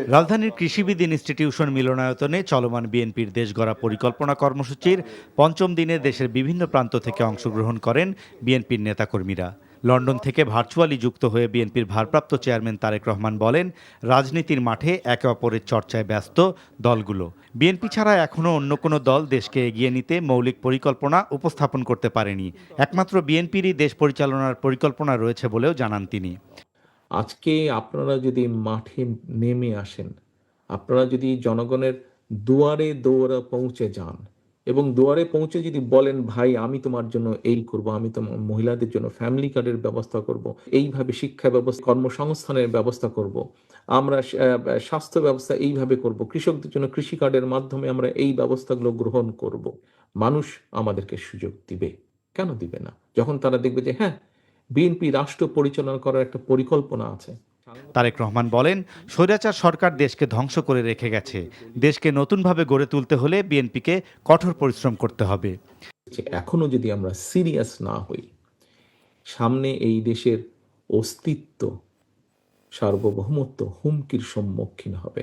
রাজধানীর কৃষিবিদ ইনস্টিটিউশন মিলনায়তনে চলমান বিএনপির দেশ গড়া পরিকল্পনা কর্মসূচির পঞ্চম দিনে দেশের বিভিন্ন প্রান্ত থেকে অংশগ্রহণ করেন বিএনপির নেতাকর্মীরা। লন্ডন থেকে ভার্চুয়ালি যুক্ত হয়ে বিএনপির ভারপ্রাপ্ত চেয়ারম্যান তারেক রহমান বলেন, রাজনীতির মাঠে একে অপরের চর্চায় ব্যস্ত দলগুলো। বিএনপি ছাড়া এখনও অন্য কোনো দল দেশকে এগিয়ে নিতে মৌলিক পরিকল্পনা উপস্থাপন করতে পারেনি। একমাত্র বিএনপিরই দেশ পরিচালনার পরিকল্পনা রয়েছে বলেও জানান তিনি। আজকে আপনারা যদি মাঠে নেমে আসেন, আপনারা যদি জনগণের দুয়ারে দৌড়ে পৌঁছে যান এবং দুয়ারে পৌঁছে যদি বলেন, ভাই আমি তোমার জন্য এই করব, আমি তোমার মহিলাদের জন্য ফ্যামিলি কার্ডের ব্যবস্থা করব, এইভাবে শিক্ষা ব্যবস্থা কর্মসংস্থানের ব্যবস্থা করব, আমরা স্বাস্থ্য ব্যবস্থা এইভাবে করব, কৃষকদের জন্য কৃষি কার্ডের মাধ্যমে আমরা এই ব্যবস্থাগুলো গ্রহণ করব, মানুষ আমাদেরকে সুযোগ দিবে। কেন দিবে না? যখন তারা দেখবে যে হ্যাঁ, বিএনপি রাষ্ট্র পরিচালনা করার একটা পরিকল্পনা আছে। তারেক রহমান বলেন, স্বৈরাচার সরকার দেশকে ধ্বংস করে রেখে গেছে। দেশকে নতুনভাবে গড়ে তুলতে হলে বিএনপিকে কঠোর পরিশ্রম করতে হবে। এখনো যদি আমরা সিরিয়াস না হই, সামনে এই দেশের অস্তিত্ব, সার্বভৌমত্ব হুমকির সম্মুখীন হবে।